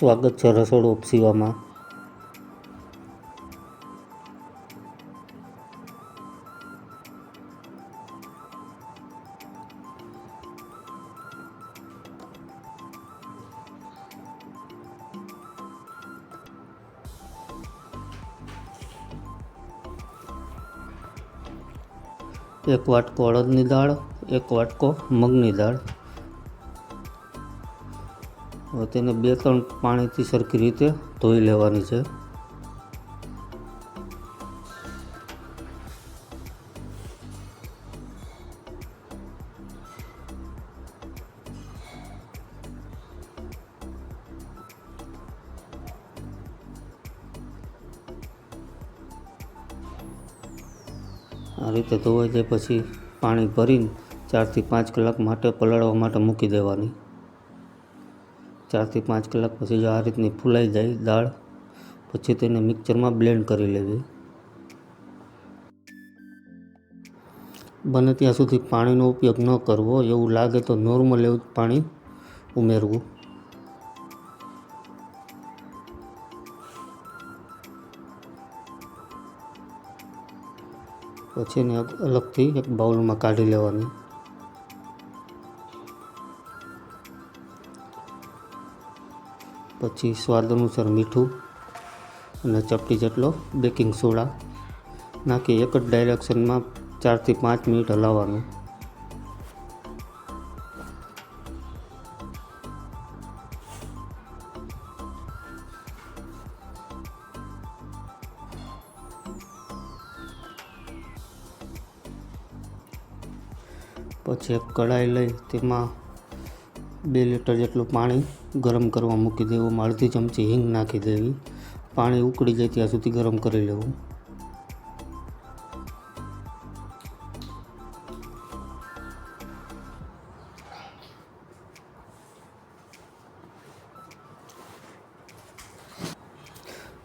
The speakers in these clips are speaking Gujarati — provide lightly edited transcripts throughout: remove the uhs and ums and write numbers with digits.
સ્વાગત છે રસોડું ઉપસીવામાં। એક વાટકો અડદની દાળ, એક વાટકો મગની દાળ। હવે તેને 2-3 પાણીથી સરખી રીતે ધોઈ લેવાની છે। આ રીતે ધોવાઈ જાય પછી પાણી ભરીને 4 થી 5 કલાક માટે પલાળવા માટે મૂકી દેવાની। 4 થી 5 કલાક પછી જો આ રીતની ફૂલાઈ જાય દાળ, પછી તેને મિક્સરમાં બ્લેન્ડ કરી લેવી। બને ત્યાં સુધી પાણીનો ઉપયોગ ન કરવો, એવું લાગે તો નોર્મલ એવું પાણી ઉમેરવું। પછી એને અલગથી એક બાઉલમાં કાઢી લેવાની। પછી સ્વાદ અનુસાર મીઠું અને ચપટી જેટલો બેકિંગ સોડા નાખી એક જ ડાયરેક્શનમાં 4 થી 5 મિનિટ હલાવવાનું। પછી એક કઢાઈ લઈ તેમાં 2 લીટર જેટલું પાણી ગરમ કરવા મૂકી દેવું। અડધી ચમચી હિંગ નાખી દેવી। પાણી ઉકળી જાય ત્યાં સુધી ગરમ કરી લેવું।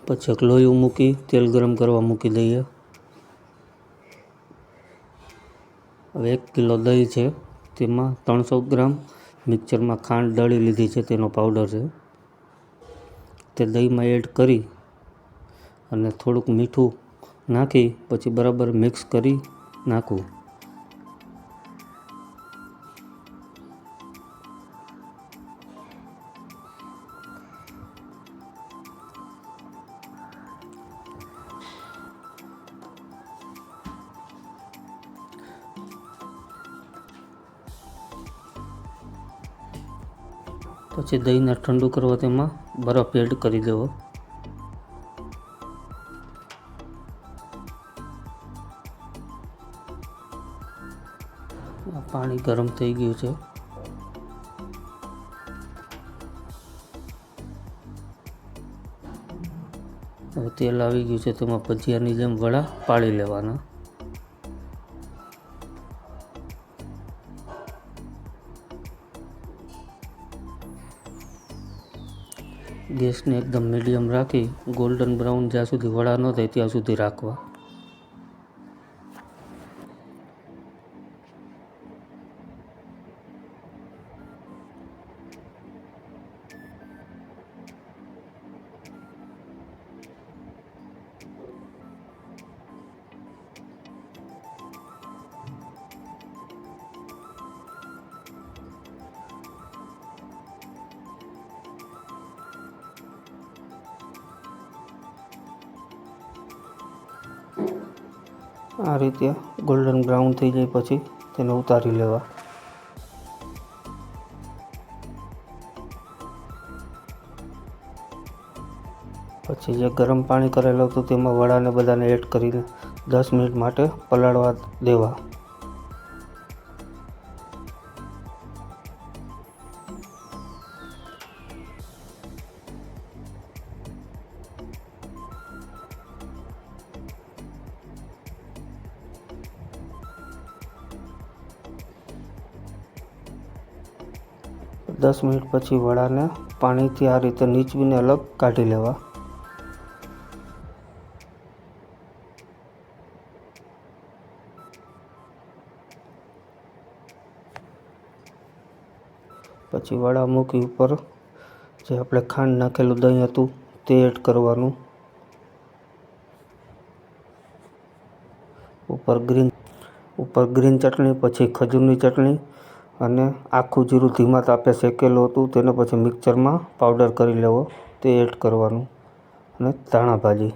પછી એક લોયું મૂકી તેલ ગરમ કરવા મૂકી દઈએ। હવે 1 કિલો દહીં છે, તેમાં 300 ગ્રામ મિક્સરમાં ખાંડ દળી લીધી છે, તેનો પાવડર છે, તે દહીંમાં એડ કરી અને થોડુંક મીઠું નાખી પછી બરાબર મિક્સ કરી નાખવું। પછી દહીંને ઠંડુ કરવા તેમાં બરફ એડ કરી દેવો। પાણી ગરમ થઈ ગયું છે। હવે તેલ આવી ગયું છે, તેમાં ભજીયાની જેમ વડા પાડી લેવાના। ગેસને એકદમ મીડિયમ રાખી ગોલ્ડન બ્રાઉન જ્યાં સુધી વડા ન થાય ત્યાં સુધી રાખવા। આ રીતે ગોલ્ડન બ્રાઉન થઈ જાય પછી તેને ઉતારી લેવા। પછી જે ગરમ પાણી કરેલું હતું તેમાં વડાને બધાને એડ કરીને 10 મિનિટ માટે પલાળવા દેવા। દસ મિનિટ પછી વડાને પાણીથી આ રીતે નીચવીને અલગ કાઢી લેવા। પછી વડા મૂકી ઉપર જે આપણે ખાંડ નાખેલું દહીં હતું તે એડ કરવાનું. ઉપર ગ્રીન ચટણી, પછી ખજૂરની ચટણી અને આખું જીરું ધીમા તાપે શેકેલું હતું તેને પછી મિક્સરમાં પાવડર કરી લેવો તે એડ કરવાનું અને ધાણા ભાજી.